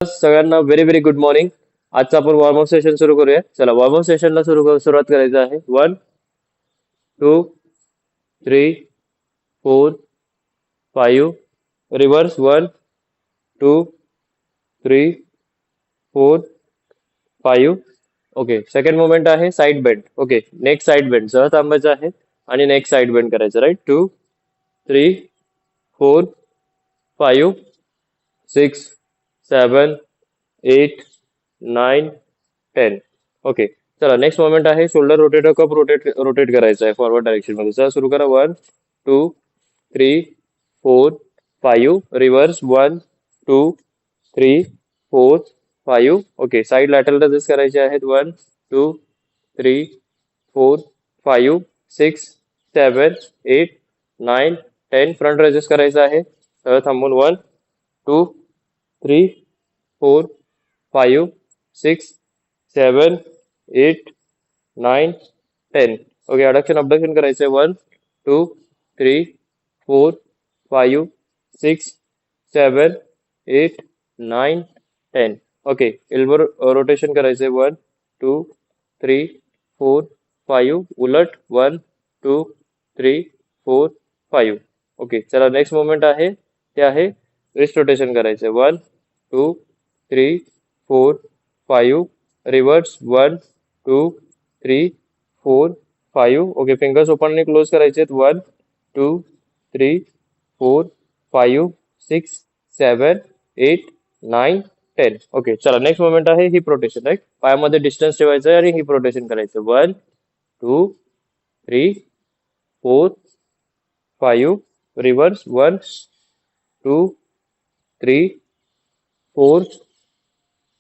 सगळ्यांना very very good morning. आजचा आपण वॉर्मअप सेशन सुरू करूया. चला वॉर्मअप सेशनला सुरुवात करायचं आहे. 1 2 3 4 5. रिव्हर्स 1 2 3 4 5. ओके. सेकंड मुवमेंट आहे side bend. Okay, next side bend जरा थांबायचं आहे आणि नेक्स्ट साइड बेंड करायचं. राईट. 2 3 4 5 6 7 8 9 10. ओके. चला नेक्स्ट मोमेंट आहे शोल्डर रोटेटर कप रोटेट करायचं आहे फॉरवर्ड डायरेक्शन मध्ये. चला सुरू करा. 1 2 3 4 5. रिव्हर्स 1 2 3 4 5. ओके. साइड लॅटरल रजेस करायचे आहेत. 1 2 3 4 5 6 7 8 9 10. फ्रंट रजेस करायचं आहे. तर थांबून 1 2 3 4 5 6 7 8 9 10. ओके. अडक्शन अबडक्शन करायचंय. 1 2 3 4 5 6 7 8 9 10. ओके. एल्बो रोटेशन करायचंय. 1 2 3 4 5. उलट 1 2 3 4 5. ओके. चला नेक्स्ट मोमेंट आहे ते आहे रिस्ट रोटेशन करायचंय. 1 2 3 4 5. रिव्हर्स 1 2 3 4 5. ओके. फिंगर्स ओपन आणि क्लोज करायचे. 1 2 3 4 5 6 7 8 9 10. ओके. चला नेक्स्ट मोमेंट आहे हिप रोटेशन. राईट. पायामध्ये डिस्टन्स ठेवायचं आहे आणि हिप रोटेशन करायचं. 1 2 3 4 5. रिव्हर्स 1 2 3 4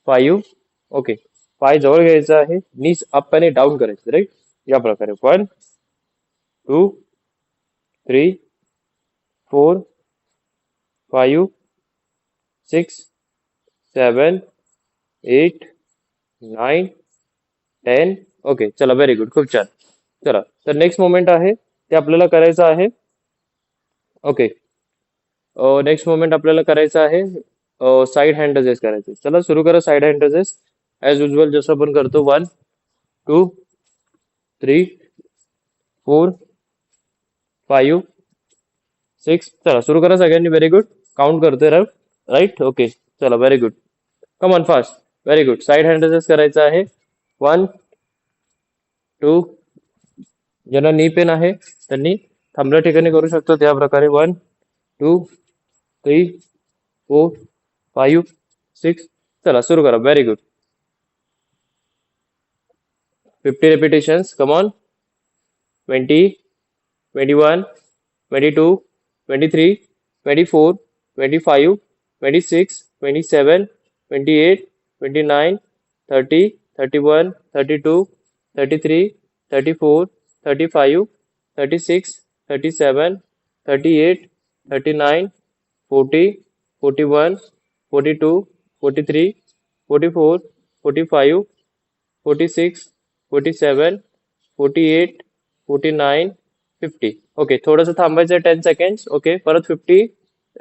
5. ओके. पाय जवळ घ्यायचा आहे. नीज अप आणि डाऊन करायचं. राईट. या प्रकारे 1 2 3 4 5 6 7 8 9 10. ओके. चला व्हेरी गुड. खूप छान. चला तर नेक्स्ट मोमेंट आहे ते आपल्याला करायचं आहे. ओके. नेक्स्ट मोमेंट आपल्याला करायचं आहे साइड हँड रजेस करायचे. चला सुरू करा. साइड हँड रजेस ऍज युजल जसं आपण करतो. 1 2 3 4 5 6. चला सुरू करा सगळ्यांनी. Very good. काउंट करतोय. राईट. ओके. चला very good. Come on fast. Very good. Side hand raises करायचं आहे. 1 2. ज्यांना नी पेन आहे त्यांनी थांबल्या ठिकाणी करू शकतो त्या प्रकारे. 1 2 3 4 5 6. चला सुरू करा. Very good. 50 repetitions. Come on. 20, 21, 22, 23, 24, 25, 26, 27, 28, 29, 30, 31, 32, 33, 34, 35, 36, 37, 38, 39, 40, 41, 42, 43, 44, 45, 46, 47, 48, 49, 50. Okay. थोडंसं थांबायचं 10 सेकंड्स. ओके. परत 50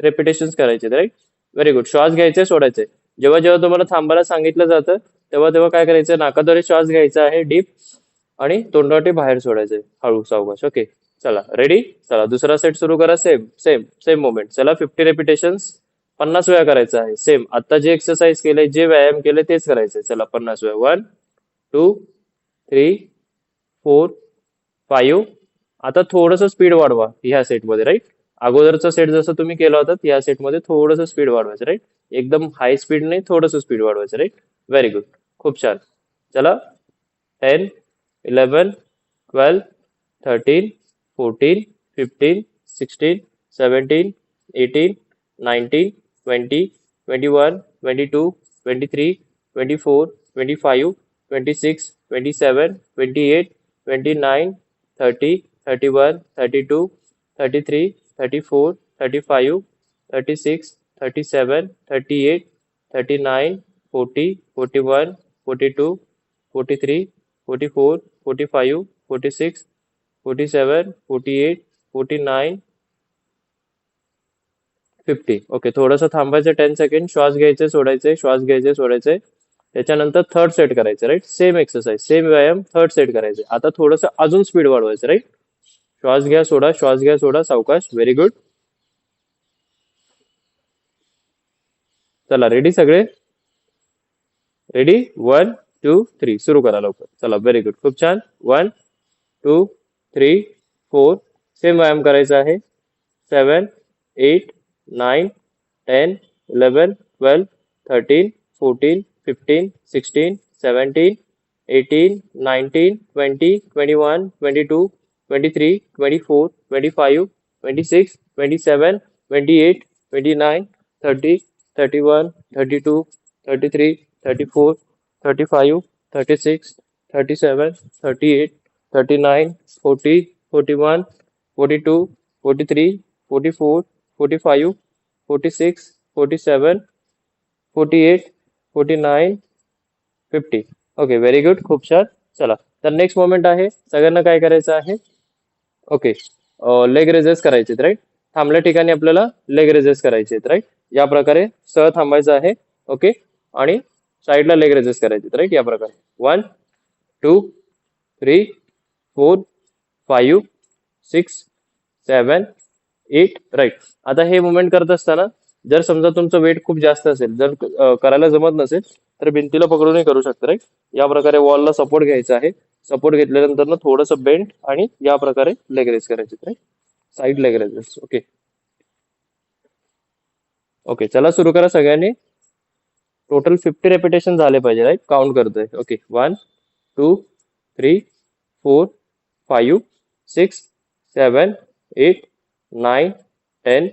रेपिटेशन्स करायचे. राईट. Very good. श्वास घ्यायचे, सोडायचे. जेव्हा जेव्हा तुम्हाला थांबायला सांगितलं जातं तेव्हा तेव्हा काय करायचं, नाकाद्वारे श्वास घ्यायचा आहे डीप आणि तोंडावाटे बाहेर सोडायचे हळू सावकाश. ओके. चला रेडी. चला दुसरा सेट सुरू करा. Same same same moment. चला 50 रेपिटेशन्स 50 वेळा करायचं आहे. सेम आता जे एक्सरसाइज केले, जे व्यायाम केले तेच करायचे. चला 50 वेळा. 1 2 3 4 5. आता थोडंसं स्पीड वाढवा ह्या सेटमध्ये. राईट. अगोदरचा सेट जसं तुम्ही केला होता या सेटमध्ये थोडंसं स्पीड वाढवायचं. राईट. एकदम हाय स्पीड नाही, थोडंसं स्पीड वाढवायचं. राईट. Very good. खूप छान. चला 10 11 12 13 14 15 16 17 18 19 20 21 22 23 24 25 26 27 28 29 30 31 32 33 34 35 36 37 38 39 40 41 42 43 44 45 46 47 48 49 50. ओके, थोडंसं थांबायचं 10 सेकंड, श्वास घ्यायचे सोडायचे, श्वास घ्यायचे सोडायचे. त्याच्यानंतर थर्ड सेट करायचं, राईट. सेम एक्सरसाइज, सेम व्यायाम, थर्ड सेट करायचे. आता थोडंसं अजून स्पीड वाढवायचं, राईट. श्वास घ्या सोडा, श्वास घ्या सोडा, सावकाश. Very good. चला, रेडी सगळे? रेडी? 1, 2, 3 सुरू करा लवकर. चला, व्हेरी गुड, खूप छान. 1, 2, 3, 4. सेम व्यायाम करायचा आहे. 7, 8, 9, 10, 11, 12, 13, 14, 15, 16, 17, 18, 19, 20, 21, 22, 23, 24, 25, 26, 27, 28, 29, 30, 31, 32, 33, 34, 35, 36, 37, 38, 39, 40. ओके, व्हेरी गुड, खूप छान. चला, तर नेक्स्ट मोमेंट आहे. सगळ्यांना काय करायचं आहे? ओके, लेग रेजेस करायचे, राईट. थांबल्या ठिकाणी आपल्याला लेग रेजेस करायचे आहेत, राईट. या प्रकारे सह थांबायचं आहे. ओके, आणि साईडला लेग रेजेस करायचे, राईट. या प्रकारे 1, 2, 3, 4, 5, 6, 7, 8, राईट. आता हे मुवमेंट करत असताना जर समजा तुमचं वेट खूप जास्त असेल, जर करायला जमत नसेल, तर भिंतीला पकडूनही करू शकता, राईट. या प्रकारे वॉलला सपोर्ट घ्यायचा आहे. सपोर्ट घेतल्यानंतर थोडंसं बेंड आणि या प्रकारे लेग रेस करायचे, right. Side leg raises. Okay. Okay, चला सुरू करा सगळ्यांनी. टोटल 50 रेपिटेशन झाले पाहिजे, राईट. काउंट करतोय. ओके, 1, 2, 3, 4, 5, 6, 7, 8, 9, 10,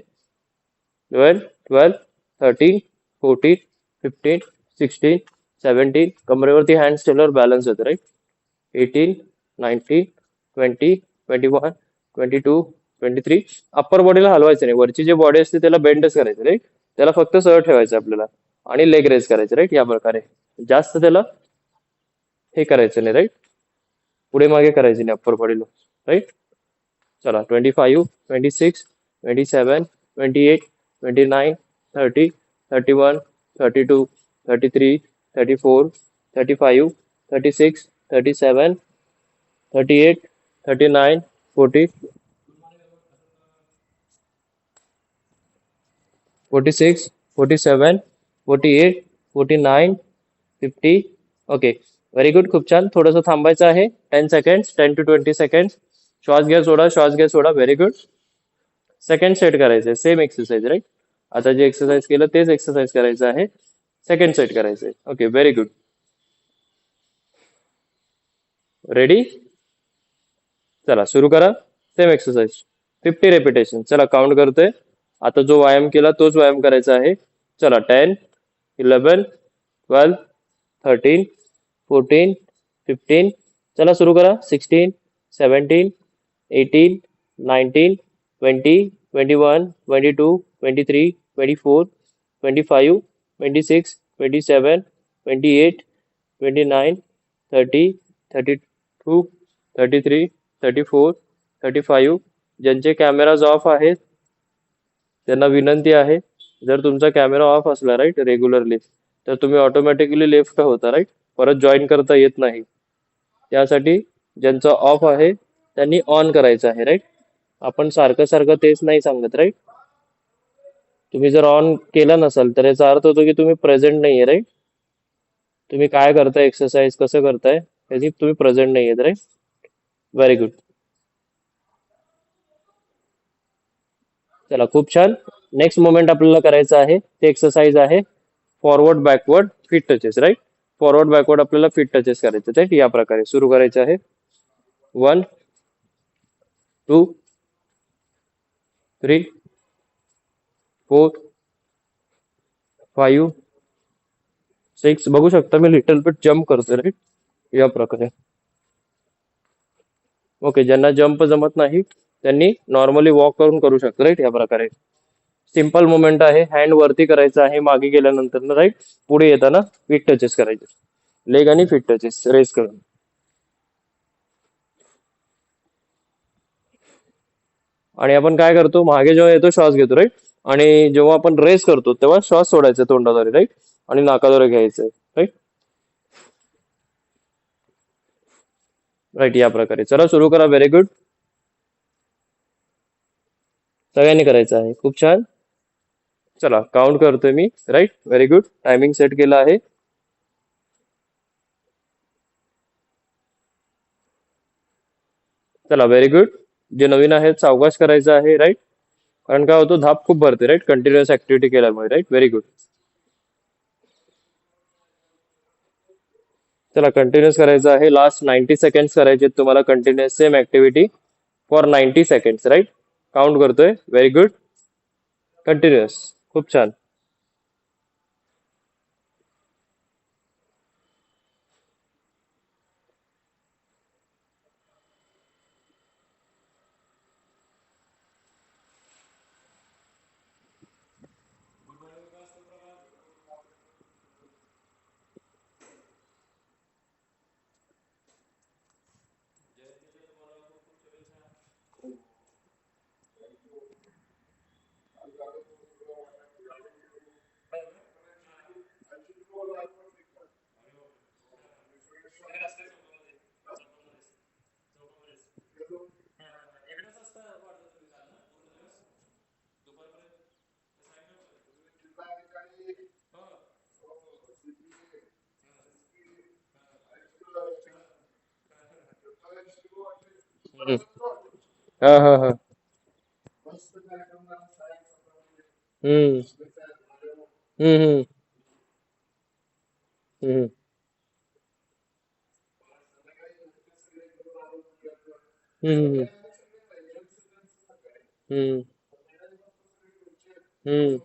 11, 12, 13, 14, 15, 16, 17. कमरेवरती हँड्स ठेवल्यावर बॅलन्स होतो, राईट. 18, 19, 20, 21, 22, 23. अप्पर बॉडीला हलवायचं नाही. वरची जी बॉडी असते त्याला बेंडच करायचं, राईट. त्याला फक्त सरळ ठेवायचं आपल्याला आणि लेग रेस करायचे, राईट. या प्रकारे जास्त त्याला हे करायचं नाही, राईट. पुढे मागे करायचे नाही अप्पर बॉडीला, राईट. चला, 25, 26, 27, 28, 29, 30, 31, 32, 33, 34, 35, 36, 37, 38, 39, 40, 46, 47, 48, 49, 50. ओके, व्हेरी गुड, खूप छान. थोडंसं थांबायचं आहे. 10 सेकंड, 10 to 20 सेकंड. श्वास घ्या सोडा, श्वास घ्या सोडा. Very good. सेकंड सेट करायचंय, सेम एक्सरसाइज, राईट. आता जे एक्सरसाइज केलं तेच एक्सरसाइज करायचं आहे. सेकंड सेट करायचंय. Okay, very good. रेडी? चला, सुरू करा. Same exercise, 50 repetition. चला, काउंट करतोय. आता जो व्यायाम केला तोच व्यायाम करायचा आहे. चला, 10, 11, 12, 13, 14, 15. चला, सुरू करा. 16, 17, 18, 19, 20, 21, 22, 23, 24, 25, 26, 27, 28, 29, 30, 32, 33, 34, 35. ज्यांचे कॅमेराज ऑफ आहेत त्यांना विनंती आहे, जर तुमचा कॅमेरा ऑफ असला, राईट, रेग्युलरली, तर तुम्ही ऑटोमॅटिकली लेफ्ट होता, राईट. परत जॉईन करता येत नाही. त्यासाठी ज्यांचा ऑफ आहे त्यांनी ऑन करायचं आहे, राईट. आपण सारखं सारखं तेच नाही सांगत, राईट. तुम्ही जर ऑन केला नसाल तर याचा अर्थ होतो की तुम्ही प्रेझेंट नाहीये, राईट. तुम्ही काय करताय, एक्सरसाइज कसं करताय त्याची तुम्ही प्रेझेंट नाहीये, राईट. Very good. चला, खूप छान. नेक्स्ट मोमेंट आपल्याला करायचं आहे ते एक्सरसाइज आहे forward backward feet touches, right. Forward backward आपल्याला फिट टचेस करायचे, राईट. या प्रकारे सुरू करायचे आहे. 1, 2, 3, 4, 5, 6. बघू शकता मी लिटल बिट जम्प करतोय, राईट. या प्रकारे. ओके, ज्यांना जम्प जमत नाही त्यांनी नॉर्मली वॉक करून करू शकतो, राईट. या प्रकारे सिंपल मुवमेंट आहे. हँड वरती करायचं आहे मागे गेल्यानंतर ना, राईट. पुढे येताना फिट टचेस करायचे, लेग आणि फिट टचेस रेस करून. आणि आपण काय करतो, मागे जेव्हा येतो श्वास घेतो, राईट. आणि जेव्हा आपण रेस करतो तेव्हा श्वास सोडायचा तोंडाद्वारे, राईट, आणि नाकाद्वारे घ्यायचंय, राईट. राईट, या प्रकारे. चला सुरू करा. Very good. सगळ्यांनी करायचं आहे. खूप छान. चला काउंट करतोय मी, right. Very good. Timing set केलं आहे. चला व्हेरी गुड. जे नवीन आहेत सावकाश करायचं आहे, राईट. कारण काय होतं, धाप खूप भरते, राईट, कंटिन्युअस ऍक्टिव्हिटी केल्यामुळे, राईट. Very good. चला कंटिन्युअस करायचं आहे. लास्ट 90 सेकंड्स करायचे तुम्हाला continuous same activity for 90 seconds, right. Count करतोय. Very good. कंटिन्युअस. खूप छान. हम्म. हा हा हा. हम्म हम्म हम्म हम्म हम्म हम्म हम्म.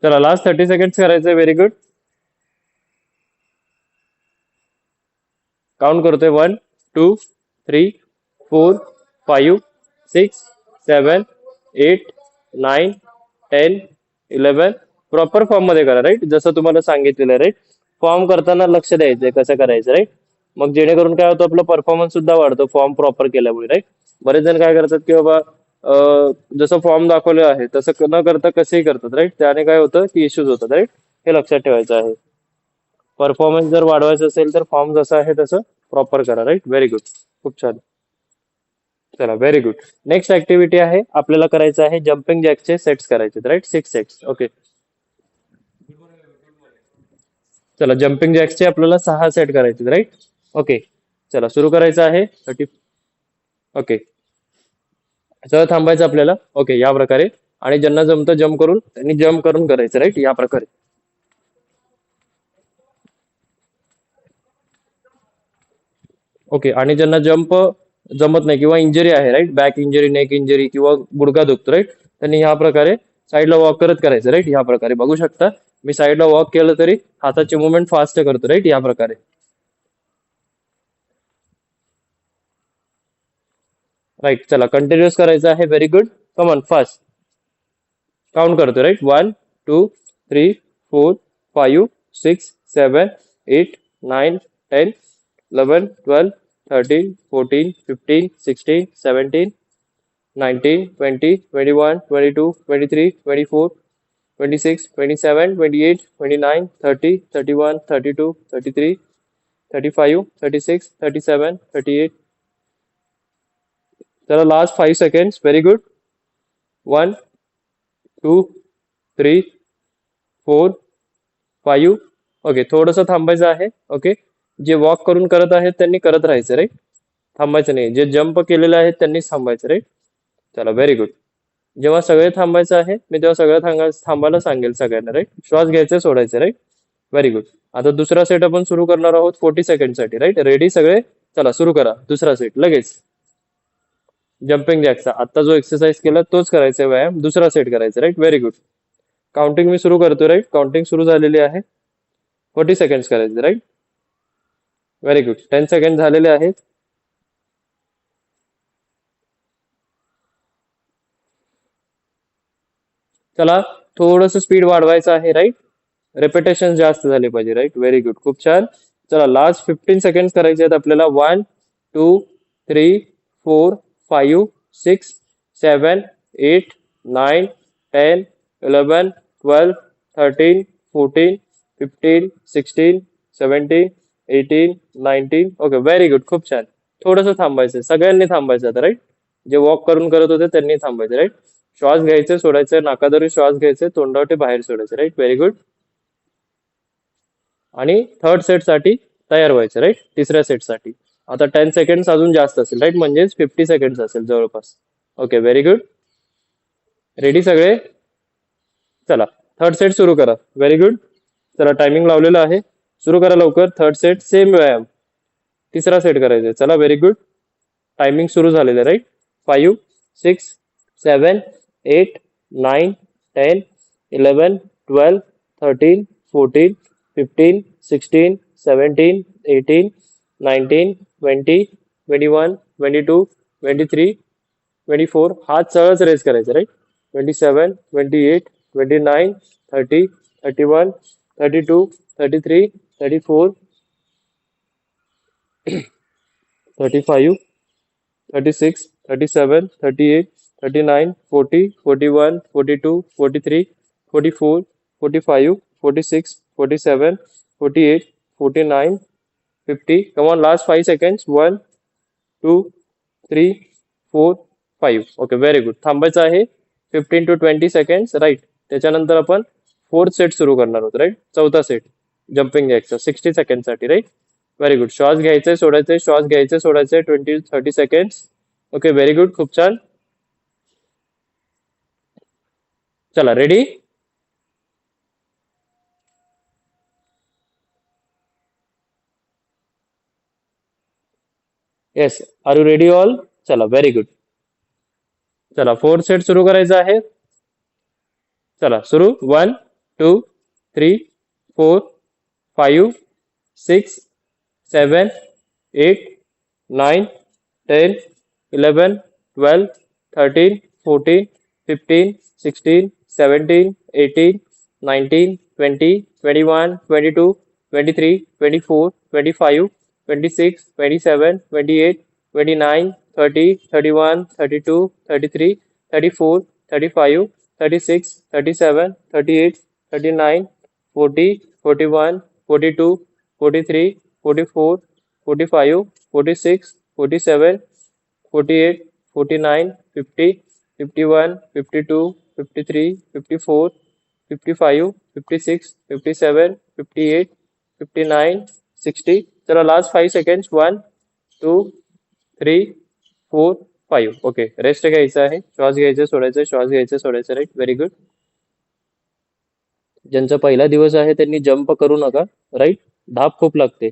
चला लास्ट 30 सेकंड्स करायचंय. Very good. काउंट करतोय. 1, 2, 3, 4, 5, 6, 7, 8, 9, 10, 11. प्रॉपर फॉर्म मध्ये करा, राईट, जसं तुम्हाला सांगितलेलं, राईट. फॉर्म करताना लक्ष द्यायचंय कसं करायचं, राईट. मग जेणेकरून काय होतं, आपलं परफॉर्मन्स सुद्धा वाढतो फॉर्म प्रॉपर केल्यामुळे, राईट. बरेच जण काय करतात की बाबा, जसं फॉर्म दाखवलं आहे तसं न करता कसेही करतात, राईट. त्याने काय होतं की इश्यूज होतात, राईट. हे लक्षात ठेवायचं आहे. परफॉर्मन्स जर वाढवायचं असेल तर फॉर्म जसं आहे तसं प्रॉपर करा, राईट. Very good. खूप छान. चला व्हेरी गुड. नेक्स्ट ऍक्टिव्हिटी आहे, आपल्याला करायचं आहे जम्पिंग जॅकचे सेट्स करायचे, राईट. 6 सेट्स. ओके. चला जम्पिंग जॅक्सचे आपल्याला 6 सेट करायचे, राईट. ओके. चला सुरू करायचं आहे. 30. ओके. सगळं थांबायचं आपल्याला. ओके, या प्रकारे. आणि ज्यांना जमतं जम्प करून त्यांनी जम्प करून करायचं, राईट, या प्रकारे. ओके. आणि ज्यांना जम्प जमत नाही किंवा इंजरी आहे, right, back injury, neck injury किंवा गुडघा दुखतो, राईट, त्यांनी ह्या प्रकारे साईडला वॉक करत करायचं, राईट. ह्या प्रकारे बघू शकता मी साईडला वॉक केलं तरी हाताचे मुवमेंट फास्ट करतो, राईट, या प्रकारे. राईट. चला कंटिन्युअस करायचं आहे. Very good. Come on fast. Count करतो, राईट. 1, 2, 3, 4, 5, 6, 7, 8, 9, 10, 11, 12, 13, 14, 15, 16, 17, 19, 20, 21, 22, 23, 24, 26, 27, 28, 29, 30, 31, 32, 33, 35, 36, 37, 38. चला last 5 seconds. Very good. 1, 2, 3, 4, 5. Okay. थोडंसं थांबायचं आहे. ओके. जे वॉक करून करत आहेत त्यांनी करत राहायचं, राईट. थांबायचं नाही. जे जम्प केलेले आहेत त्यांनीच थांबायचं, राईट. चला व्हेरी गुड. जेव्हा सगळे थांबायचं आहे मी तेव्हा सगळं थांबायला सांगेल सगळ्यांना, राईट. श्वास घ्यायचं सोडायचं, राईट. Very good. आता दुसरा सेट आपण सुरू करणार आहोत 40 सेकंड साठी, राईट. रेडी सगळे. चला सुरू करा दुसरा सेट लगेच. जम्पिंग जॅकचा आता जो एक्सरसाइज केला तोच करायचा आहे व्यायाम. दुसरा सेट करायचा, राईट. Very good. काउंटिंग मी सुरू करतो, राईट. काउंटिंग सुरू झालेली आहे. 40 सेकंड करायचे, राईट. Very good. 10 सेकंड झालेले आहेत. चला थोडस स्पीड वाढवायचं आहे, राईट. रेपिटेशन जास्त झाले पाहिजे, राईट. Very good. खूप छान. चला लास्ट 15 सेकंड करायचे आहेत आपल्याला. 1 2 3 4 5 6 7 8 9 10 11 12 13 14 15 16 17 18 19. ओके, व्हेरी गुड, खूप छान. थोडंसं थांबायचं, सगळ्यांनी थांबायचं आता, राईट. जे वॉक करून करत होते त्यांनी थांबायचं, राईट. श्वास घ्यायचे, सोडायचे, नाकाद्वारे श्वास घ्यायचे, तोंडावाटे बाहेर सोडायचे, राईट. Very good. आणि थर्ड सेटसाठी तयार व्हायचं, राईट. तिसऱ्या सेटसाठी आता 10 सेकंड अजून जास्त असेल, राईट, म्हणजेच 50 सेकंड असेल जवळपास. Okay, very good. रेडी सगळे? चला थर्ड सेट सुरू करा. Very good. चला टायमिंग लावलेलं आहे, सुरू करा लवकर. थर्ड सेट सेम व्यायाम, तिसरा सेट करायचा. चला व्हेरी गुड. टायमिंग सुरू झालेलं आहे, राईट. 5 6 7 8 9 10 11 12 13 14 15 16 17 18 19 20 21 22 23 24. हात सरळच रेस करायचे, right. 27 28 29 30 31 32 33 34 35 36 37 38 39 40 41 42 43 44 45 46 47 48 49 50. Come on, last 5 seconds. 1 2 3 4 5. Okay, very good. थांबायचं आहे 15 to 20 सेकंड्स, राईट. त्याच्यानंतर आपण फोर्थ सेट सुरू करणार आहोत, राईट. चौथा सेट जम्पिंग जॅकचा 60 सेकंडसाठी, राईट. Very good. श्वास घ्यायचे, सोडायचे, श्वास घ्यायचे, सोडायचे. 20-30 सेकंड्स. ओके, व्हेरी गुड, खूप छान. चला ready? Yes, are you ready all? चला व्हेरी गुड. चला फोर्थ सेट सुरू करायचा आहे. चला सुरू. 1 2 3 4 5 6 7 8 9 10 11 12 13 14 15 16 17 18 19 20 21 22 23 24 25 26 27 28 29 30 31 32 33 34 35 36 37 38 39 40 41 42 43 44 45 46 47 48 49 50 51 52 53 54 55 56 57 58 59 60. चला लास्ट 5 सेकंड्स. 1 2 3 4 5. ओके, रेस्ट घ्यायचं आहे, श्वास घ्यायचे, सोडायचे, श्वास घ्यायचे, सोडायचे, राईट. Very good. ज्यांचा पहिला दिवस आहे त्यांनी जंप करू नका, राईट. धाप खूप लागते.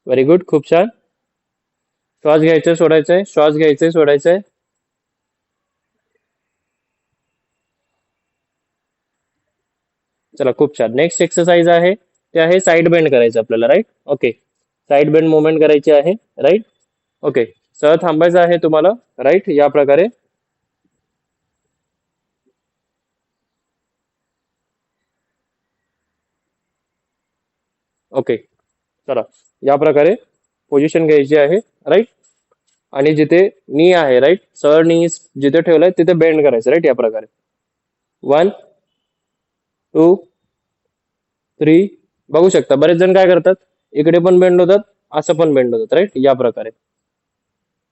व्हेरी गुड, खूप छान. श्वास घ्यायचे, सोडायचे, श्वास घ्यायचे, सोडायचे. चला खूप छान. नेक्स्ट एक्सरसाइज आहे ते आहे साइड बेंड करायचं आपल्याला, right. Okay, side bend movement करायची आहे, राईट. ओके, सरळ थांबायचं आहे तुम्हाला, राईट. या प्रकारे ओके, चला या प्रकारे पोझिशन घ्यायची आहे, राईट. आणि जिथे नी आहे, राईट, सरळ नी जिथे ठेवलाय तिथे बेंड करायचं, राईट. या प्रकारे 1 2 3. बघू शकता बरेच जण काय करतात, इकडे पण बेंड होतात, असं पण बेंड होतात, राईट. या प्रकारे.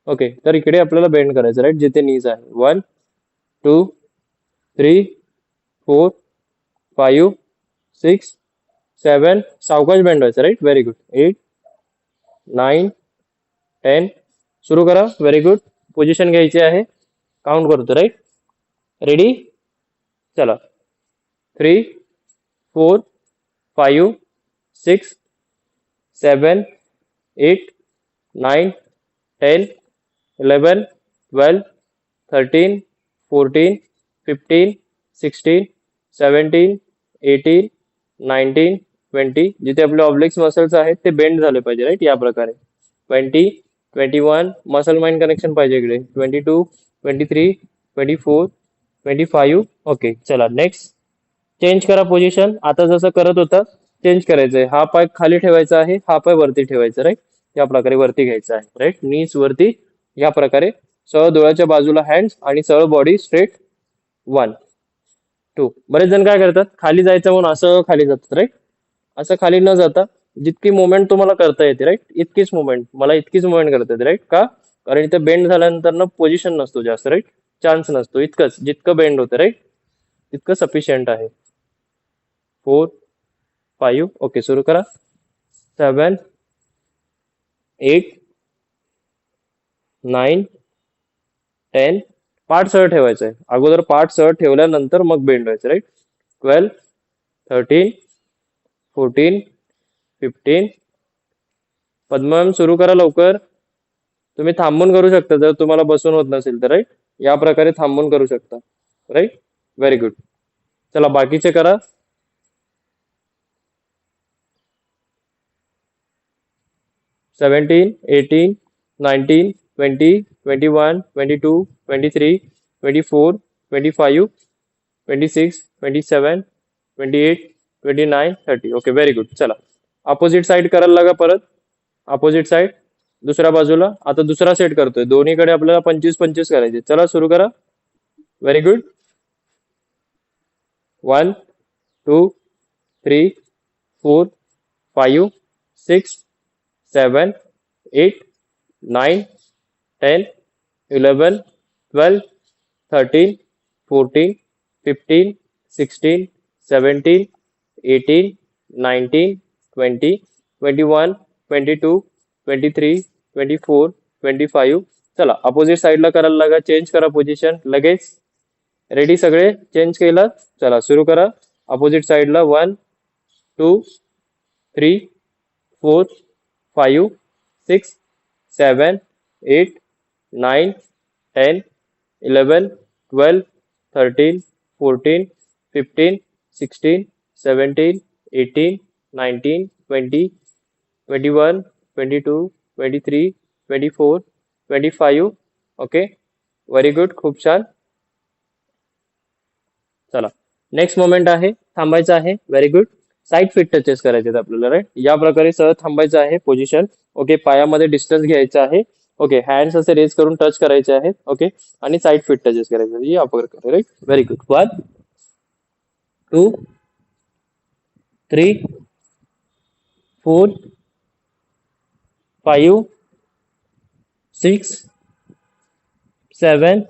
ओके, तर इकडे आपल्याला बेंड करायचं, राईट, जिथे नीज आहे. 1 2 3 4 5 6 7. सावकाश बेंड व्हायचं, राईट. Very good. 8 9 10. सुरू करा. Very good. पोझिशन घ्यायची आहे, काउंट करतो, राईट. रेडी? चला 3 4 5 6 7 8 9 10 11 12 13 14 15 16 17 18 19 20. जिथे आपले ऑब्लिक्स मसल्स आहेत ते बेंड झाले पाहिजे, राईट. या प्रकारे 20 21. मसल माइंड कनेक्शन पाहिजे इकडे. 22 23 24 25. ओके चला नेक्स्ट. चेंज करा पोझिशन. आता जसं करत होता चेंज करायचंय. हा पाय खाली ठेवायचा आहे, हा पाय वरती ठेवायचा, राईट. या प्रकारे वरती घ्यायचा आहे, राईट. नीज वरती या प्रकारे. सरळ डोळ्याच्या बाजूला हँड्स आणि सरळ बॉडी स्ट्रेट. 1 2. बरेच जण काय करतात, खाली जायचं म्हणून असं खाली जातात, राईट. असं खाली न जाता जितकी मुवमेंट तुम्हाला करता येते, राईट, इतकीच मुवमेंट मला इतकीच मुवमेंट करता येते, राईट. का? कारण इथे बेंड झाल्यानंतर ना पोझिशन नसतो जास्त, राईट. चान्स नसतो. इतकंच जितकं बेंड होतं, राईट, तितकं सफिशियंट आहे. 4 5. ओके सुरू करा. 7 8 9 10. पाठ सरळ ठेवायचं आहे अगोदर. पाठ सरळ ठेवल्यानंतर मग बेंड व्हायचं, राईट. 12 13 14 15. पद्मम सुरू करा लवकर. तुम्ही थांबून करू शकता जर तुम्हाला बसून होत नसेल तर, राईट. या प्रकारे थांबून करू शकता, राईट. Very good. चला बाकीचे करा. 17 18 19 20 21 22 23 24 25 26 27 28 29 30. Okay very good. चला अपोजिट साइड करायला लागा परत. अपोजिट साइड दुसऱ्या बाजूला. आता दुसरा सेट करतोय. दोन्हीकडे आपल्याला 25 25 करायचे. चला सुरू करा. Very good. 1 2 3 4 5 6 7 8 9 10 11 12 13 14 15 16 17 18 19 20 21 22 23 24 25. चला अपोजिट साइडला करायला लागा. चेंज करा पोझिशन लगेच. रेडी सगळे. चेंज केलं. चला सुरू करा. अपोजिट साइडला 1 2 3 4 5 6 7 8 9 10 11 12 13 14 15 16 17 18 19 20 21 22 23 24 25. Okay very good. खूप छान. चला नेक्स्ट मोमेंट आहे. थांबायचं आहे. Very good. Side fit touches करायचे आहेत आपल्याला, राईट. या प्रकारे सहज थांबायचं आहे पोझिशन. ओके पायामध्ये डिस्टन्स घ्यायचं आहे. ओके हँड्स असे रेज करून टच करायचे आहेत. ओके आणि साईड फिट टचेस करायचे आहेत या प्रकारे, राईट. Very good. 1 2 3 4 5 6 7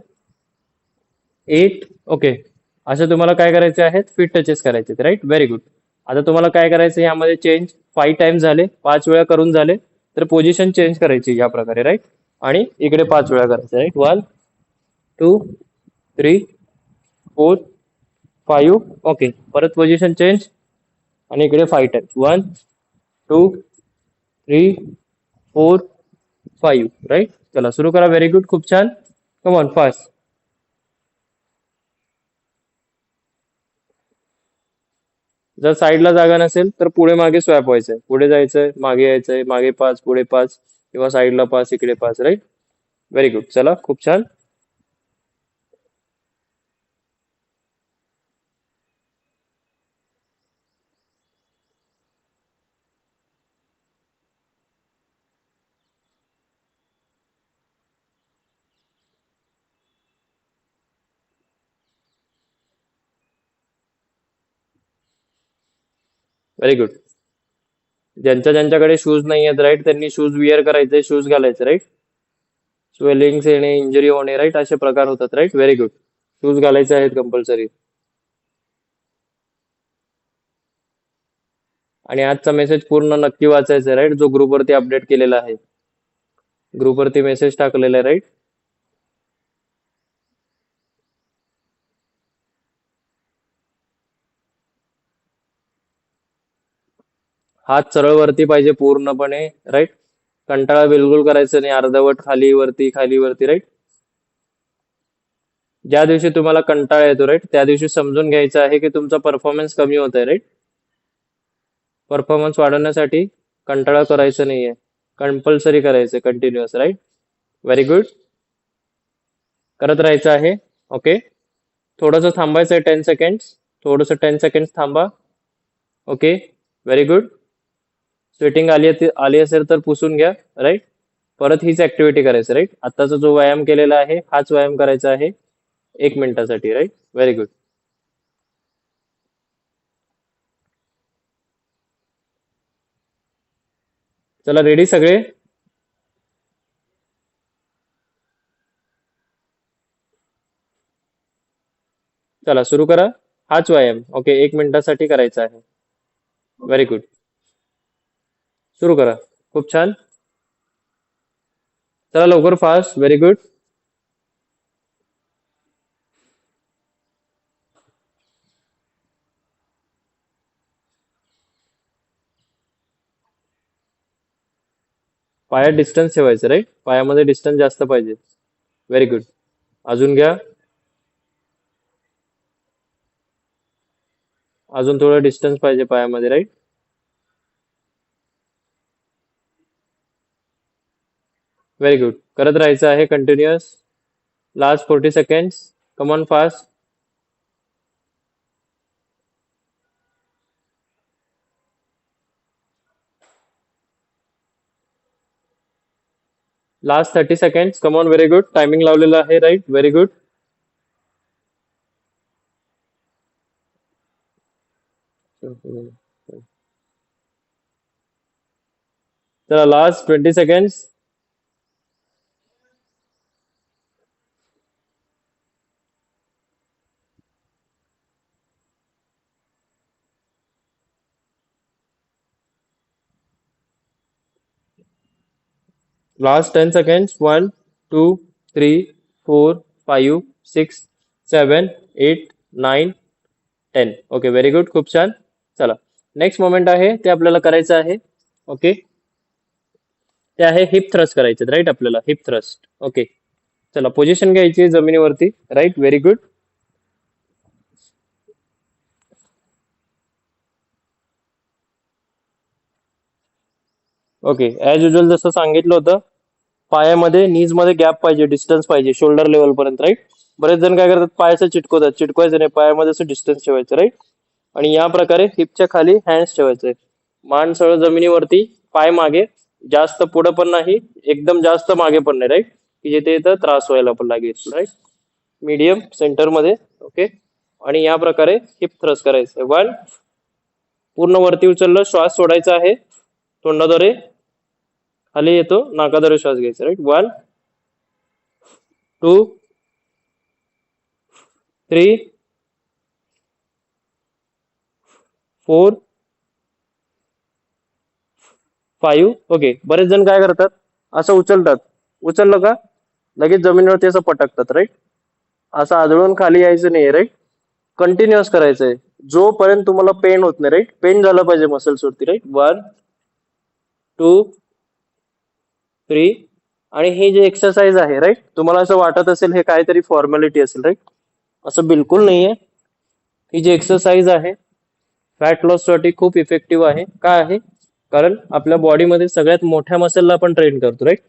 8. ओके असं तुम्हाला काय करायचे आहेत, फिट टचेस करायचे, राईट. Very good. आता तुम्हाला काय करायचं यामध्ये चेंज 5 टाइम्स झाले, 5 वेळा करून झाले तर पोझिशन चेंज करायची या प्रकारे, राईट. आणि इकडे 5 वेळा करायचं, राईट. 1 2 3 4 5. ओके परत पोझिशन चेंज आणि इकडे 5 टाइम्स. 1 2 3 4 5. राईट. चला सुरू करा. Very good. खूप छान. कम ऑन फास्ट. जर साईडला जागा नसेल तर पुढे मागे स्वॅप व्हायचंय. पुढे जायचंय, मागे यायचंय, मागे 5 पुढे 5 किंवा साईडला 5 इकडे 5, राईट. Very good. चला खूप छान. Very good. ज्यांच्याकडे शूज नाही आहेत, राईट, त्यांनी शूज विअर करायचे, शूज घालायचे, राईट. स्वेलिंग्स येणे, इंजुरी होणे, राईट, असे प्रकार होतात, राईट. Very good. शूज घालायचे आहेत कंपल्सरी. आणि आजचा मेसेज पूर्ण नक्की वाचायचा, राईट, जो ग्रुपवरती अपडेट केलेला आहे. ग्रुपवरती मेसेज टाकलेला आहे, राईट. हात सरळ वरती पाहिजे पूर्णपणे, राईट. कंटाळा बिलकुल करायचं नाही. अर्धवट खाली वरती खाली वरती, राईट. ज्या दिवशी तुम्हाला कंटाळा येतो, राईट, त्या दिवशी समजून घ्यायचं आहे की तुमचा परफॉर्मन्स कमी होत आहे, राईट. परफॉर्मन्स वाढवण्यासाठी कंटाळा करायचं नाहीये, कंपल्सरी करायचं कंटिन्युअस, राईट. Very good. करत राहायचं आहे. ओके थोडंसं थांबायचं आहे 10 सेकंड्स. थोडंसं 10 सेकंड्स थांबा. Okay, very good. स्वेटिंग आली असेल तर पुसून घ्या. राईट. परत हीच ऍक्टिव्हिटी करायची. राईट. आताचा जो व्यायाम केलेला आहे हाच व्यायाम करायचा आहे 1 मिनिटासाठी. राईट. Very good. चला, रेडी सगळे? चला सुरू करा. हाच व्यायाम ओके 1 मिनिटासाठी करायचा आहे. Very good. सुरू करा. खूप छान. चला लवकर, फास्ट. Very good. पायात डिस्टन्स ठेवायचं. राईट. पायामध्ये डिस्टन्स जास्त पाहिजे. Very good. अजून घ्या. अजून थोडं डिस्टन्स पाहिजे पायामध्ये. राईट. Very good. करत राहायचं आहे continuous. Last 40 seconds. Come on, fast. Last 30 seconds. Come on, very good. Timing लावलेलं आहे. राईट. Very good. चला last 20 seconds. Last 10 seconds. 1 2 3 4 5 6 7 8 9 10. Okay, very good. खूप छान. चला, नेक्स्ट मोमेंट आहे ते आपल्याला करायचं आहे. ओके, ते आहे हिप थ्रस्ट करायचे. राईट. आपल्याला हिप थ्रस्ट. ओके, चला पोझिशन घ्यायची जमिनीवरती. Right. Very good. Okay, as usual जसं सांगितलं होतं, पायामध्ये नीज मध्ये गॅप पाहिजे, डिस्टन्स पाहिजे शोल्डर लेवल पर्यंत. राईट. बरेच जण काय करतात, पायाचं चिटकवतात. चिटकवायचं नाही, पायामध्ये असं डिस्टन्स ठेवायचं. राईट. आणि या प्रकारे हिपच्या खाली हँड्स ठेवायचे. मान सरळ जमिनीवरती, पाय मागे. जास्त पुढे पण नाही, एकदम जास्त मागे पण नाही. राईट. की जिथे इथं त्रास व्हायला पण लागेल. राईट. मीडियम सेंटर मध्ये. ओके, आणि या प्रकारे हिप थ्रस्ट करायचं. वन, पूर्ण वरती उचललं, श्वास सोडायचा आहे तोंडाद्वारे. खाली येतो, नाकाद्वारे श्वास घ्यायचा. राईट. 1 2 3 4 5. ओके, बरेच जण काय करतात, असं उचलतात. उचललं का लगेच जमिनीवरती असं पटकतात. राईट. असं आदळून खाली यायचं नाही. राईट. कंटिन्युअस करायचंय जोपर्यंत तुम्हाला पेन होत नाही. राईट. पेन झालं पाहिजे मसल्स वरती. राईट. 1 2 3. आणि हे जे एक्सरसाइज आहे, राईट, तुम्हाला असं वाटत असेल हे काहीतरी फॉर्मॅलिटी असेल. राईट. असं बिलकुल नाहीये. ही जी एक्सरसाइज आहे फॅट लॉस साठी खूप इफेक्टिव्ह आहे. काय आहे, कारण आपल्या बॉडीमध्ये सगळ्यात मोठ्या मसलला आपण ट्रेन करतो. राईट.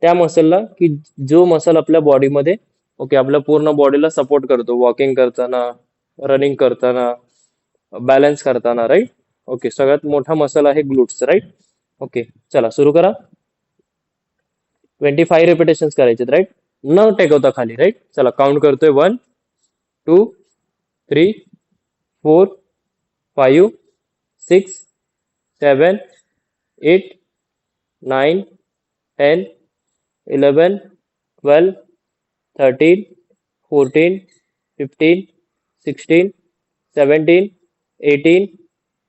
त्या मसलला की जो मसल आपल्या बॉडीमध्ये ओके आपल्या पूर्ण बॉडीला सपोर्ट करतो, वॉकिंग करताना, रनिंग करताना, बॅलन्स करताना. राईट. ओके, सगळ्यात मोठा मसल आहे ग्लुट्स. राईट. ओके, चला सुरू करा. 25 रिपिटेशन करायचे. राईट. न टेकवता खाली. राईट. चला काउंट करतोय. 1 2 3 4 5 6 7 8 9 10 11 12 13 14 15 16 17 18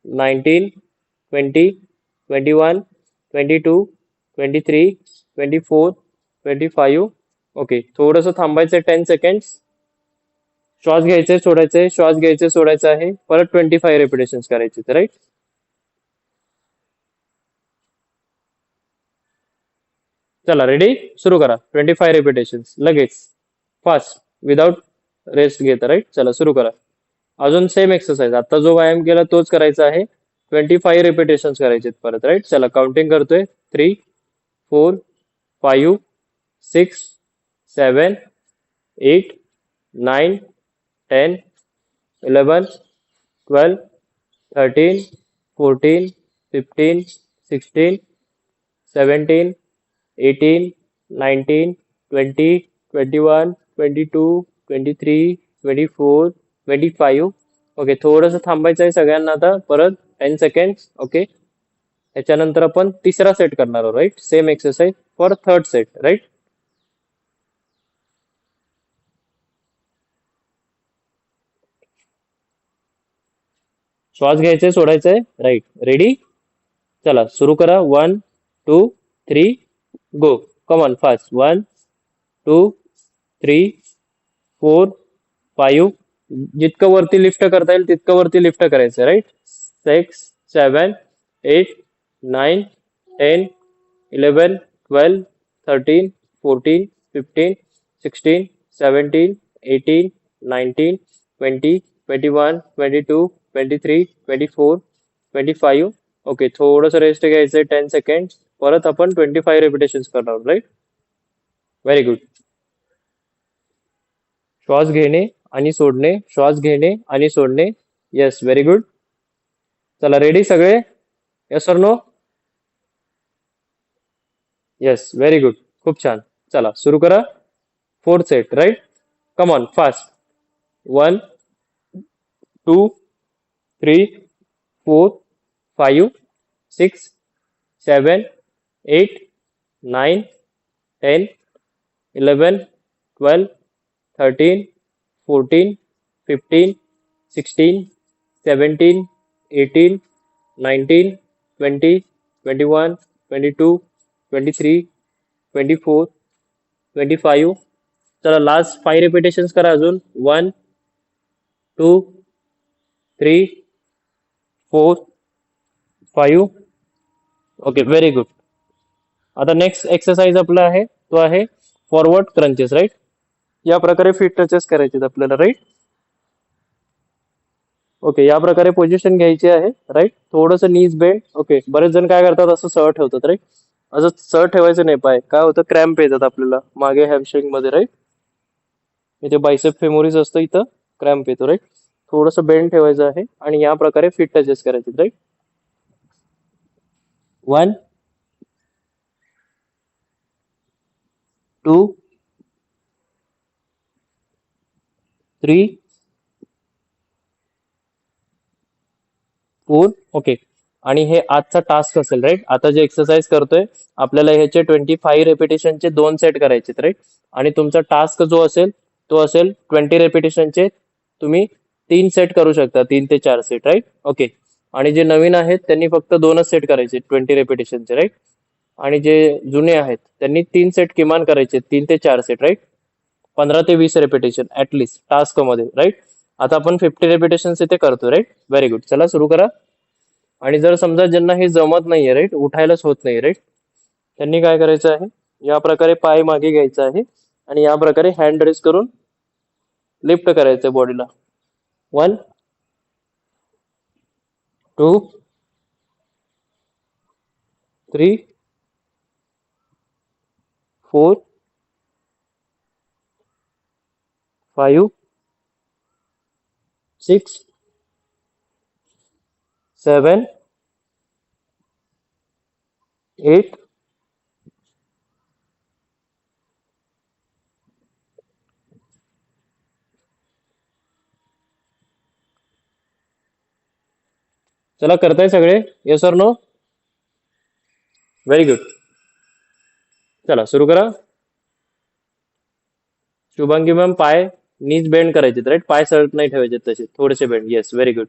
19 20 21 22 23 24 25. ओके, थोडस थांबायचंय 10 सेकंड्स. श्वास घ्यायचे सोडायचे, श्वास घ्यायचे सोडायचं आहे. परत 25 रिपिटेशन करायचे. राईट. चला रेडी, सुरू करा. 25 रिपिटेशन लगेच, फास्ट, विदाउट रेस्ट घेता. राईट. चला सुरू करा. अजून सेम एक्सरसाइज, आता जो व्यायाम केला तोच करायचा आहे. 25 रिपिटेशन करायचे परत. राईट. चला काउंटिंग करतोय. 3 4 5 6 7 8 9 10, 11, 12, 13, 14, 15, 16, 17, 18, 19, 20, 21, 22, 23, 24, 25. ओके, थोडंसं थांबायचं आहे सगळ्यांना आता परत 10 सेकंड्स. ओके, त्याच्यानंतर आपण तिसरा सेट करणार आहोत, right? Same exercise for third set, right? श्वास घ्यायचे, सोडायचंय, राईट? रेडी? चला सुरू करा. 1, 2, 3, गो. कम ऑन फास्ट. 1, 2, 3, 4, 5. जितकं वरती लिफ्ट करता येईल तितकं वरती लिफ्ट करायचं, राईट? 6, 7, 8, 9, 10, 11, 12, 13, 14, 15, 16, 17, 18, 19, 20, 21, 22, 23, 24, 25. ओके, थोडंसं रेस्ट घ्यायचंय 10 सेकंड. परत आपण 25 रेपिटेशन्स करणार, राईट? Very good. श्वास घेणे आणि सोडणे, श्वास घेणे आणि सोडणे. Yes, very good. चला, रेडी सगळे? येस और नो? Yes, very good. खूप छान. चला सुरू करा. Fourth set, right? Come on fast. 1, 2, 3, 4, 5, 6, 7, 8, 9, 10, 11, 12, 13, 14, 15, 16, 17, 18, 19, 20, 21, 22, 23, 24, 25. चला लास्ट 5 रिपिटेशन्स करा अजून. 1, 2, 3, 4, 5. Okay, very good. आता नेक्स्ट एक्सरसाइज आपला आहे तो आहे फॉरवर्ड क्रंचेस, राईट? या प्रकारे फीट टचेस करायचे आपल्याला, राईट? ओके, या प्रकारे पोझिशन घ्यायची आहे, राईट? थोडंसं नीज बेंड. ओके, बरेच जण काय करतात, असं सरळ ठेवतात, राईट? असं सरळ ठेवायचं नाही. पाय काय होतं, क्रॅम्प येतात आपल्याला मागे हॅमस्ट्रिंग मध्ये, राईट? इथे बायसेप फेमोरिस असतं, इथं क्रॅम्प येतो, राईट? थोडंसं बेंड ठेवायचं आहे आणि या प्रकारे फीट टचेस करायचे, राईट? 1, 2, 3, 4. ओके, आणि हे आजचा टास्क असेल, राईट? आता जे एक्सरसाइज करतोय आपल्याला ह्याचे 25 रेपिटेशनचे 2 सेट करायचे, राईट? आणि तुमचा टास्क जो असेल तो असेल 20 रेपिटेशनचे. तुम्ही 3 सेट करू शकता, 3 ते 4 सेट, राईट? ओके, आणि जे नवीन आहेत त्यांनी फक्त 2च सेट करायचे 20 रेपिटेशनचे, राईट? आणि जे जुने आहेत त्यांनी 3 सेट किमान करायचे, 3 ते 4 सेट, राईट? 15 ते 20 रेपिटेशन ऍटलिस्ट टास्क मध्ये, राईट? आता आपण 50 रेपिटेशन इथे करतो, राईट? Very good. चला सुरू करा. आणि जर समजा ज्यांना हे जमत नाहीये, राईट, उठायलाच होत नाही, राईट, त्यांनी काय करायचं आहे, या प्रकारे पाय मागे घ्यायचा आहे आणि या प्रकारे हँड रेस करून लिफ्ट करायचं बॉडीला. 1, 2, 3, 4, 5, 6, 7, 8. चला, करताय सगळे? येस और नो? Very good. चला सुरू करा. शुभांगी मॅम, पाय नीज बेंड करायचे, राईट? पाय सरळ नाही ठेवायचे, तसे थोडेसे बेंड. Yes, very good.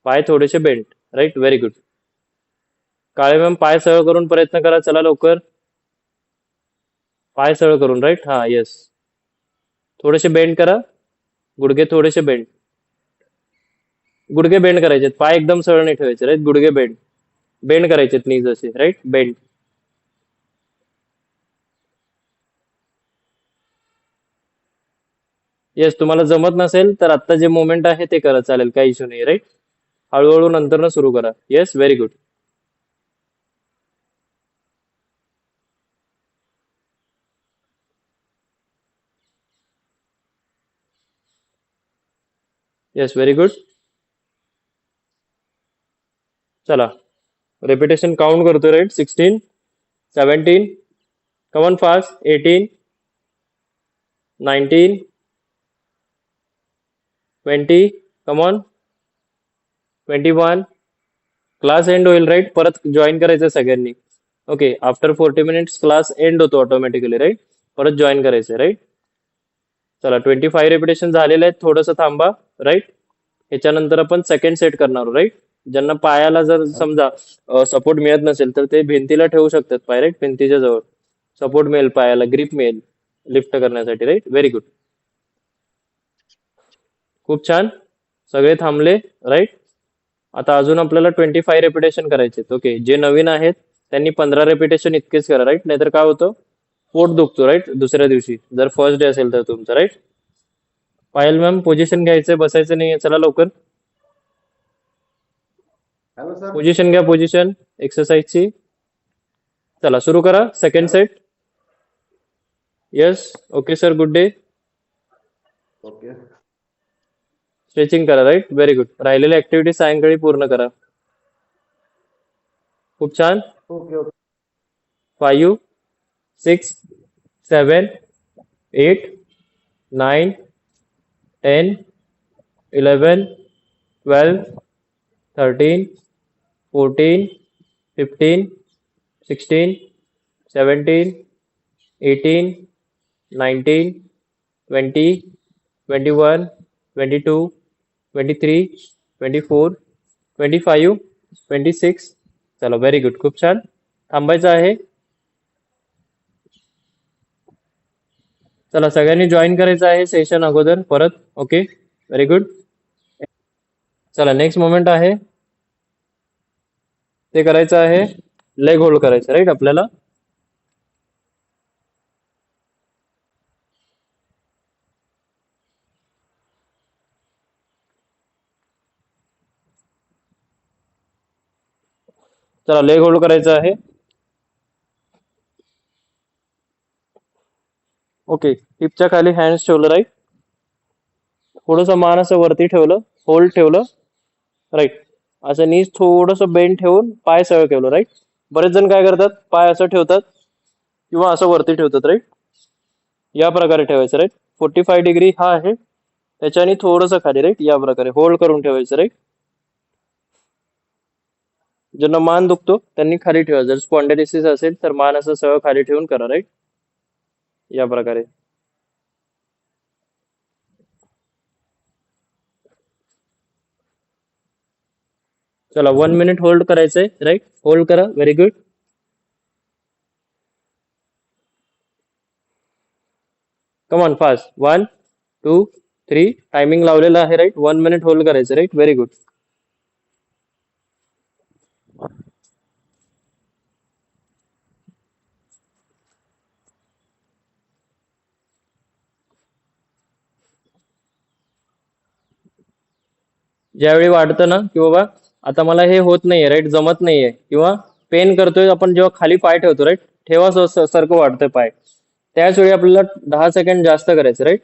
पाय थोडेसे bend, right? Very good. Kale ma'am, पाय सरळ करून प्रयत्न करा. चला लवकर. पाय सरळ करून, राईट? हा, येस. थोडेसे बेंड करा. गुडघे थोडेसे बेंड. गुडघे बेंड करायचे, पाय एकदम सरळ नाही ठेवायचे, राईट? गुडघे बेंड बेंड करायचे, नीज असे, राईट? बेंड. येस, तुम्हाला जमत नसेल तर आता जे मोमेंट आहे ते करा, चालेल, काही इश्यू नाही, राईट? हळूहळू नंतर न सुरू करा. Yes, very good. Yes, very good. चला, रेपिटेशन काउंट करतो, right. 16, 17, come on fast. 18, 19, 20, come on. 21. Class end होईल, राईट. परत जॉईन करायचं सगळ्यांनी. Okay, after 40 minutes class end होतो ऑटोमॅटिकली, राईट. परत जॉईन करायचं, राईट. चला, 25 रेपिटेशन झालेले आहेत. थोडंसं थांबा, राईट. ह्याच्यानंतर आपण सेकंड सेट करणार, राईट. ज्यांना पायाला जर समजा सपोर्ट मिळत नसेल तर ते भिंतीला ठेवू शकतात पाय, राईट. भिंतीच्या जवळ सपोर्ट मिळेल, पायाला ग्रिप मिळेल लिफ्ट करण्यासाठी, राईट. Very good. खूप छान. सगळे थांबले, राईट. आता अजून आपल्याला 25 रेपिटेशन करायचे. ओके, जे नवीन आहेत त्यांनी 15 रेपिटेशन इतकेच करा, राईट. नाहीतर काय होतं, पोट दुखतो, राईट, दुसऱ्या दिवशी जर फर्स्ट डे असेल तर तुमचं, राईट. पायल मॅम, पोझिशन घ्यायचंय, बसायचं नाहीये. चला लवकर हॅलो सर. पोझिशन घ्या, पोझिशन एक्सरसाइजची. चला सुरू करा second set. Yes, okay sir, good day. Okay stretching करा, राईट. Very good. राहिलेल्या ऍक्टिव्हिटी सायंकाळी पूर्ण करा. खूप छान. Okay okay 5, 6, 7, 8, 9, 10, 11, 12, 13, 14, 15, 16, 17, 18, 19, 20, 21, 22, 23, 24, 25, 26. चला, व्हेरी गुड. खूप छान. थांबायचं आहे. चला, सगळ्यांनी जॉईन करायचं आहे सेशन अगोदर परत. Okay, very good. चला, नेक्स्ट मोमेंट आहे ते करायचं आहे. लेग होल्ड करायचं, राईट. आपल्याला चला लेग होल्ड करायचं आहे. ओके, हिपच्या खाली हँड्स ठेवलं, राईट. थोडंसं मान असं वरती ठेवलं, होल्ड ठेवलं, राईट. असं नीज थोडंसं बेंड ठेवून पाय सरळ ठेवलं, राईट. बरेच जण काय करतात, पाय असं ठेवतात किंवा असं वरती ठेवतात, राईट. या प्रकारे ठेवायचं, राईट. 45 डिग्री हा आहे, त्याच्याने थोडंसं खाली, राईट. या प्रकारे होल्ड करून ठेवायचं, राईट. ज्यांना मान दुखतो त्यांनी खाली ठेवा. जर स्पॉन्डेलिसिस असेल तर मान असं सरळ खाली ठेवून करा, राईट. या प्रकारे. चला, 1 मिनिट होल्ड करायचंय, राईट. होल्ड करा, very good. Come on fast. 1, 2, 3. Timing लावलेलं आहे, राईट. 1 मिनिट होल्ड करायचं, राईट. Very good. ज्यावेळी वाटतं ना की बाबा आता मला हे होत नाहीये, राईट, जमत नाहीये किंवा पेन करतोय, आपण जेव्हा खाली पाय ठेवतो, राईट, ठेवा सारखं वाटतंय पाय, त्याच वेळी आपल्याला 10 सेकंड जास्त करायचं, राईट.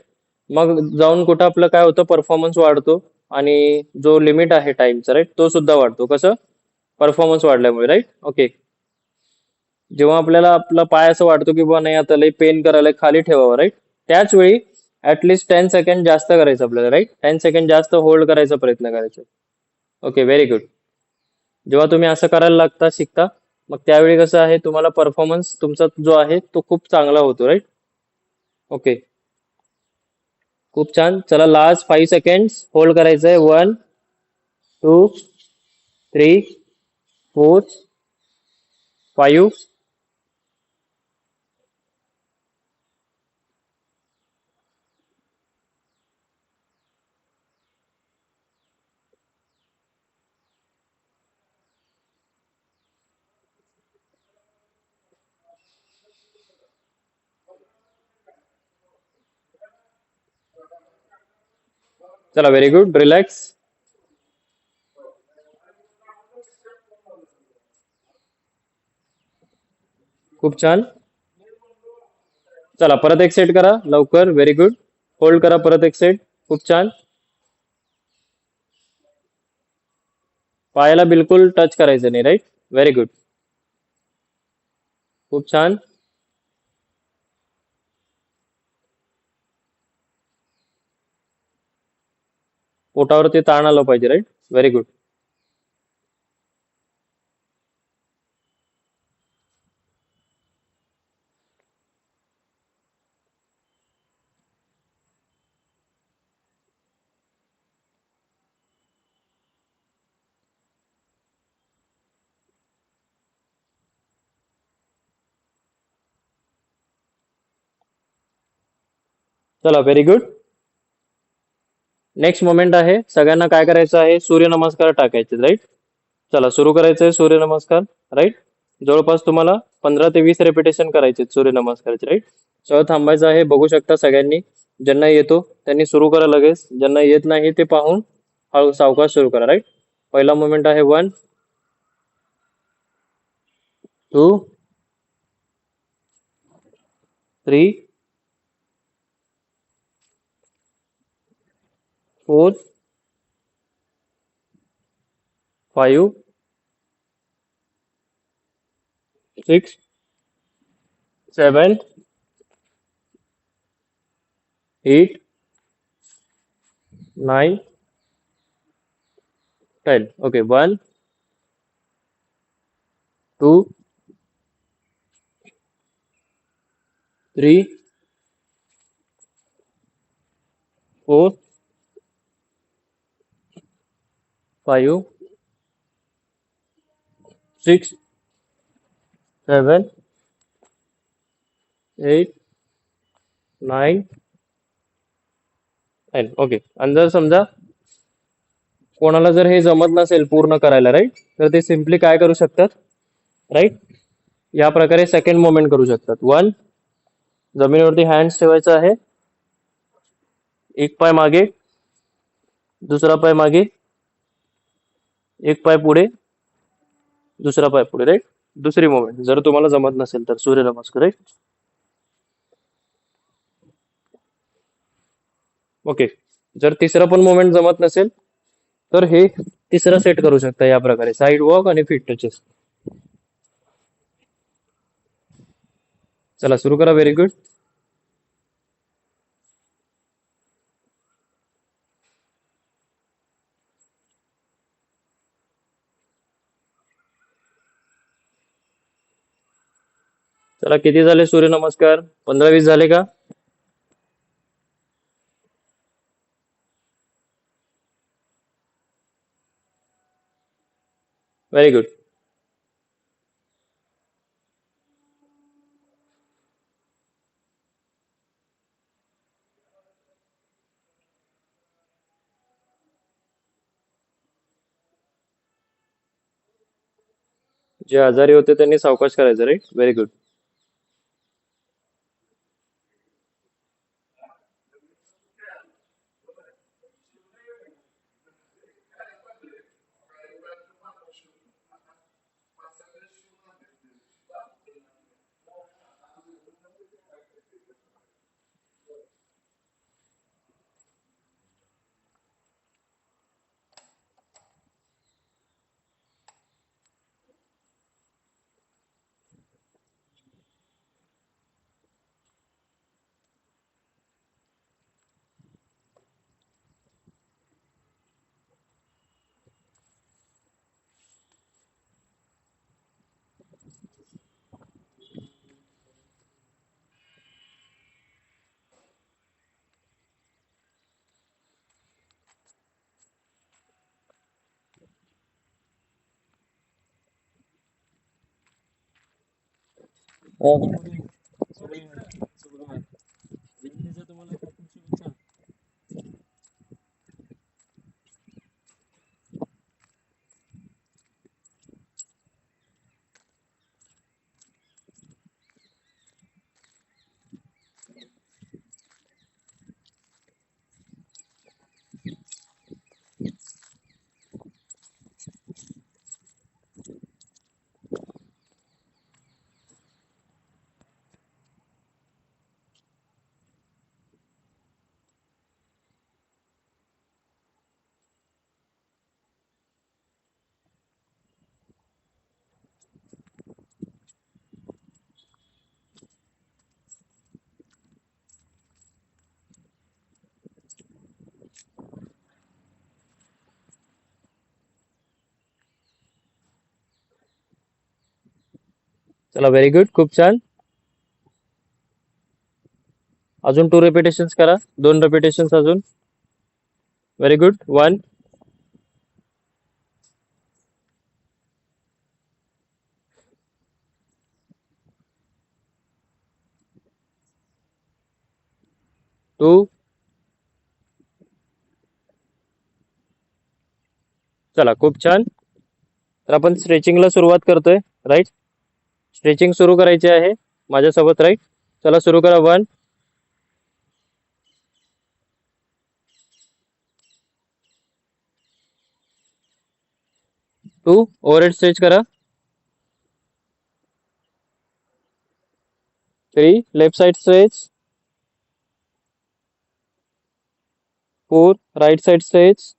मग जाऊन कुठं आपलं काय होतं, परफॉर्मन्स वाढतो आणि जो लिमिट आहे टाइमचा, राईट, तो सुद्धा वाढतो. कसं, परफॉर्मन्स वाढल्यामुळे, राईट. ओके, जेव्हा आपल्याला आपला पाय असं वाटतो की बाबा नाही आता लई पेन करायला, खाली ठेवावं, राईट, त्याच वेळी ऍटलिस्ट 10 सेकंड जास्त करायचं आपल्याला, राईट. 10 सेकंड जास्त होल्ड करायचा प्रयत्न करायचा. Okay, very good. जेव्हा तुम्ही असं करायला लागता, शिकता, मग त्यावेळी कसं आहे, तुम्हाला परफॉर्मन्स तुमचा जो आहे तो खूप चांगला होतो, राईट. ओके, खूप छान. चला, लास्ट 5 सेकंड होल्ड करायचंय. 1, 2, 3, 4, 5. चला, व्हेरी गुड. रिलॅक्स. खूप छान. चला, परत एक सेट करा लवकर. Very good. होल्ड करा परत एक सेट. खूप छान. पायाला बिलकुल टच करायचं नाही, राईट. Very good. खूप छान. पोटावरती ताण आलं पाहिजे, राईट. Very good. चला, व्हेरी गुड. नेक्स्ट मोमेंट आहे, सगळ्यांना काय करायचं आहे, सूर्यनमस्कार टाकायचे, राईट. चला, सुरू करायचं आहे सूर्यनमस्कार, राईट. जवळपास तुम्हाला 15 ते 20 रेपिटेशन करायचे सूर्यनमस्कारचे, राईट. सगळं थांबायचं आहे. बघू शकता सगळ्यांनी, ज्यांना येतो त्यांनी सुरू करा लगेच, ज्यांना येत नाही ते पाहून हळू सावकाश सुरू करा, राईट. पहिला मोमेंट आहे 1, 2, 3, 4, 5, 6, 7, 8, 9, 10. ओके. 1, 2, 3, 4, 5, 6, 7, 8, 9, 10. ओके. आणि जर समजा कोणाला जर हे जमत नसेल पूर्ण करायला, राईट, तर ते सिम्पली काय करू शकतात, राईट, या प्रकारे सेकंड मोमेंट करू शकतात. 1, जमिनीवरती हँड्स ठेवायचा आहे, एक पाय मागे, दुसरा पाय मागे, एक पाय पुढे, दुसरा पाय पुढे, राईट. दुसरी मोमेंट जर तुम्हाला जमत नसेल तर सूर्यनमस्कार, राईट. ओके. जर तिसरा पण मोमेंट जमत नसेल तर हे तिसरा सेट करू शकता या प्रकारे, साइड वॉक आणि फीट टचेस. चला, सुरू करा. Very good. चला, किती झाले सूर्यनमस्कार? 15-20 झाले का? Very good. जे आजारी होते त्यांनी सावकाश करायचं, राईट. Very good. चला व्हेरी गुड, खूप छान. अजून 2 रिपिटेशन्स करा, 2 रिपिटेशन्स अजून. Very good. 1 2. चला खूप छान. तर आपण स्ट्रेचिंगला सुरुवात करतोय, राईट. स्ट्रेचिंग सुरू करायची आहे माझ्यासोबत, राईट. चला सुरू करा. 1 2. ओव्हरहेड स्ट्रेच करा. 3. Left side stretch. 4. Right side stretch.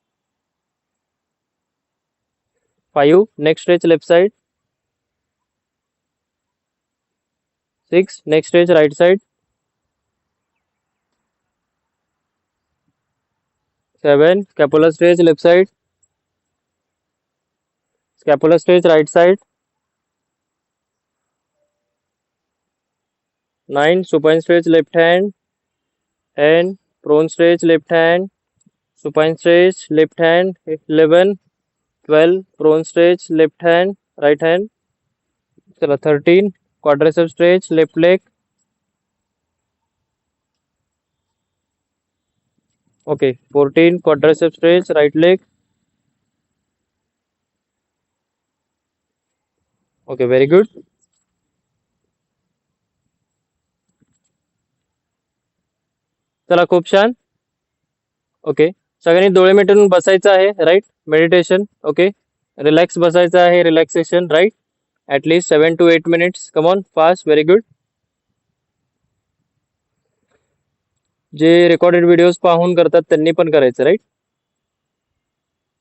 5. Next stretch left side. 6. Next stretch right side. 7. Scapular stretch left side. Scapular stretch right side. 9. supine stretch left hand. 10. prone stretch left hand. supine stretch left hand. 11. 12. prone stretch left hand, right hand. चला 13. quadricep stretch left leg. Okay. 14. quadricep stretch right leg. Okay, very good. चला खूप छान. Okay, सगळ्यांनी डोळे मिटून बसायचं आहे, right. Meditation. Okay, relax बसायचं आहे, relaxation, right. At least 7 to 8 minutes. Come on fast. Very good. जे रेकॉर्डेड व्हिडिओज पाहून करतात त्यांनी पण करायचं, राईट.